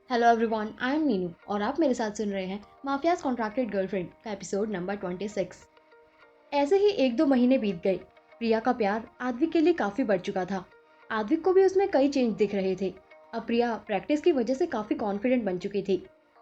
Hello everyone, I am Meenu और आप मेरे साथ सुन रहे हैं माफियाज कॉन्ट्रैक्टेड गर्लफ्रेंड का एपिसोड नंबर 26। ऐसे ही 1-2 महीने बीत गए। प्रिया का प्यार आद्विक के लिए काफ़ी बढ़ चुका था। आद्विक को भी उसमें कई चेंज दिख रहे थे। अब प्रिया प्रैक्टिस की वजह से काफ़ी कॉन्फिडेंट बन चुकी थी।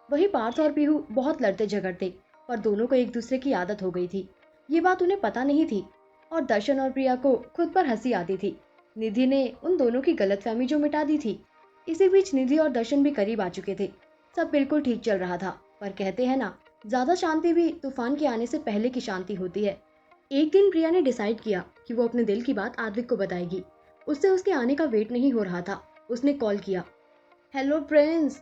वही पार्थ और पीहू बहुत लड़ते झगड़ते, पर दोनों को एक दूसरे की आदत हो गई थी। ये बात उन्हें पता नहीं थी और दर्शन और प्रिया को खुद पर हंसी आती थी। निधि ने उन दोनों की गलतफहमी जो मिटा दी थी। इसी बीच निधि और दर्शन भी करीब आ चुके थे। सब बिल्कुल ठीक चल रहा था, पर कहते हैं ना, ज्यादा शांति भी तूफान के आने से पहले की शांति होती है। एक दिन प्रिया ने डिसाइड किया कि वो अपने दिल की बात आद्विक को बताएगी। उससे उसके आने का वेट नहीं हो रहा था। उसने कॉल किया। हेलो प्रिंस,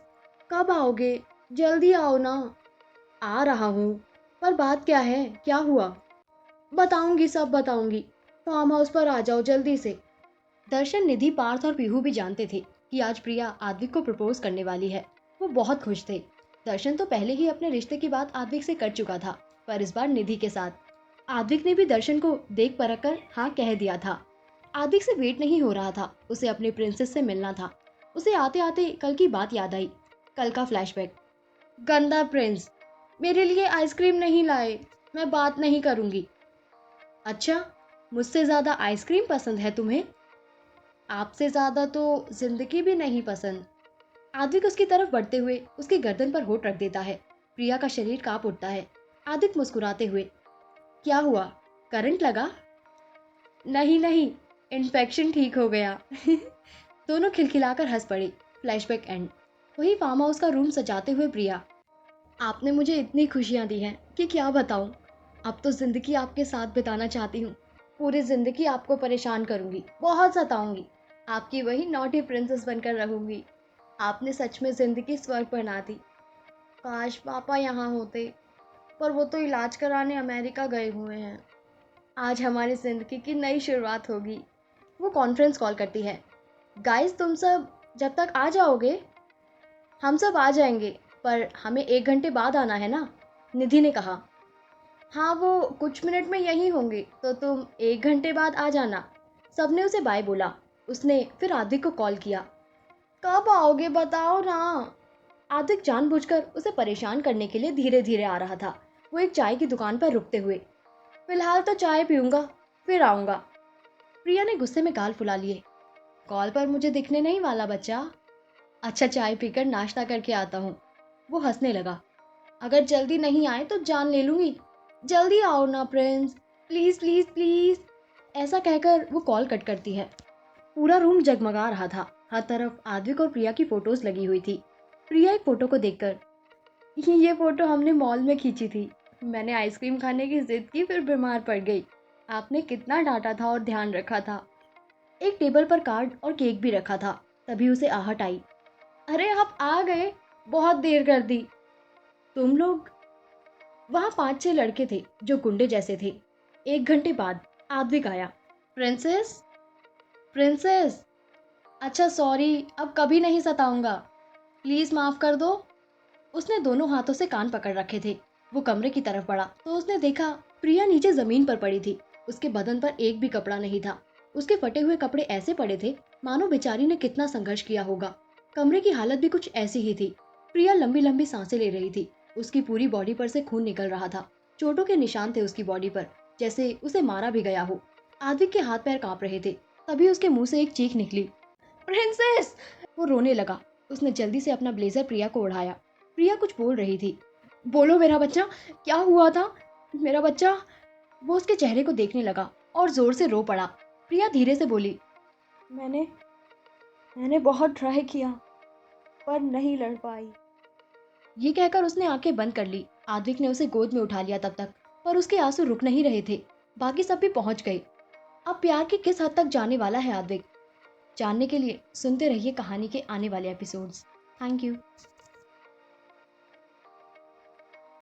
कब आओगे? जल्दी आओ ना। आ रहा हूँ, पर बात क्या है? क्या हुआ? बताऊंगी, सब बताऊंगी। फार्म हाउस पर आ जाओ जल्दी से। दर्शन, निधि, पार्थ और पीहू भी जानते थे कि आज प्रिया आद्विक को प्रपोज करने वाली है। वो बहुत खुश थे। दर्शन तो पहले ही अपने रिश्ते की बात आद्विक से कर चुका था, पर इस बार निधि के साथ। आद्विक ने भी दर्शन को देख परख कर हाँ कह दिया था। आद्विक से वेट नहीं हो रहा था, उसे अपने प्रिंसेस से मिलना था। उसे आते आते कल की बात याद आई। कल का फ्लैशबैक। गंदा प्रिंस, मेरे लिए आइसक्रीम नहीं लाए। मैं बात नहीं करूंगी। अच्छा, मुझसे ज्यादा आइसक्रीम पसंद है तुम्हें? आपसे ज्यादा तो जिंदगी भी नहीं पसंद। आद्विक उसकी तरफ बढ़ते हुए उसकी गर्दन पर होठ रख देता है। प्रिया का शरीर कांप उठता है। आद्विक मुस्कुराते हुए, क्या हुआ? करंट लगा? नहीं नहीं, इन्फेक्शन ठीक हो गया। दोनों खिलखिलाकर हंस पड़े। Flashback and. वही फार्म हाउस का रूम सजाते हुए प्रिया, आपने मुझे इतनी खुशियां दी हैं कि क्या बताऊं। अब तो जिंदगी आपके साथ बिताना चाहती हूँ। पूरी जिंदगी आपको परेशान करूंगी, बहुत सताऊंगी। आपकी वही नॉटी प्रिंसेस बनकर रहूंगी। आपने सच में जिंदगी स्वर्ग बना दी। काश पापा यहाँ होते, पर वो तो इलाज कराने अमेरिका गए हुए हैं। आज हमारी जिंदगी की नई शुरुआत होगी। वो कॉन्फ्रेंस कॉल करती है। गाइस, तुम सब जब तक आ जाओगे? हम सब आ जाएंगे, पर हमें 1 घंटे बाद आना है ना? निधि ने कहा। हाँ, वो कुछ मिनट में यहीं होंगे, तो तुम 1 घंटे बाद आ जाना। सबने उसे बाय बोला। उसने फिर आदिक को कॉल किया। कब आओगे बताओ ना। आदिक जानबूझकर उसे परेशान करने के लिए धीरे धीरे आ रहा था। वो एक चाय की दुकान पर रुकते हुए, फिलहाल तो चाय पीऊंगा, फिर आऊंगा। प्रिया ने गुस्से में गाल फुला लिए। कॉल पर मुझे दिखने नहीं वाला बच्चा। अच्छा, चाय पीकर नाश्ता करके आता हूँ। वो हंसने लगा। अगर जल्दी नहीं आए तो जान ले लूंगी। जल्दी आओ ना प्रिंस, प्लीज प्लीज प्लीज। ऐसा कहकर वो कॉल कट करती है। पूरा रूम जगमगा रहा था। हर तरफ आद्विक और प्रिया की फोटोज लगी हुई थी। प्रिया एक फोटो को देखकर, ये फोटो हमने मॉल में खींची थी। मैंने आइसक्रीम खाने की जिद की, फिर बीमार पड़ गई। आपने कितना डांटा था और ध्यान रखा था। एक टेबल पर कार्ड और केक भी रखा था। तभी उसे आहट आई। अरे आप आ गए, बहुत देर कर दी। तुम लोग? वहां 5-6 लड़के थे जो गुंडे जैसे थे। 1 घंटे बाद आद्विक आया। Princess, princess. अच्छा सॉरी, अब कभी नहीं सताऊंगा। प्लीज माफ कर दो। उसने दोनों हाथों से कान पकड़ रखे थे। वो कमरे की तरफ बढ़ा तो उसने देखा प्रिया नीचे जमीन पर पड़ी थी। उसके बदन पर एक भी कपड़ा नहीं था। उसके फटे हुए कपड़े ऐसे पड़े थे मानो बेचारी ने कितना संघर्ष किया होगा। कमरे की हालत भी कुछ ऐसी ही थी। प्रिया लंबी लंबी सांसें ले रही थी। उसकी पूरी बॉडी पर से खून निकल रहा था। चोटों के निशान थे उसकी बॉडी पर, जैसे उसे मारा भी गया हो। आदिक के हाथ पैर कांप रहे थे। तभी उसके मुंह से एक चीख निकली। प्रिंसेस! वो रोने लगा। उसने जल्दी से अपना ब्लेजर प्रिया को ओढ़ाया। प्रिया कुछ बोल रही थी। बोलो मेरा बच्चा, क्या हुआ था? मेरा बच्चा। वो उसके चेहरे को देखने लगा और जोर से रो पड़ा। प्रिया धीरे से बोली, मैंने मैंने बहुत ट्राई किया, पर नहीं लड़ पाई। ये कहकर उसने आंखें बंद कर ली। आद्विक ने उसे गोद में उठा लिया तब तक, पर उसके आंसू रुक नहीं रहे थे। बाकी सब भी पहुंच गए। अब प्यार की किस हद तक जाने वाला है आद्विक, जानने के लिए सुनते रहिए कहानी के आने वाले एपिसोड्स। Thank you.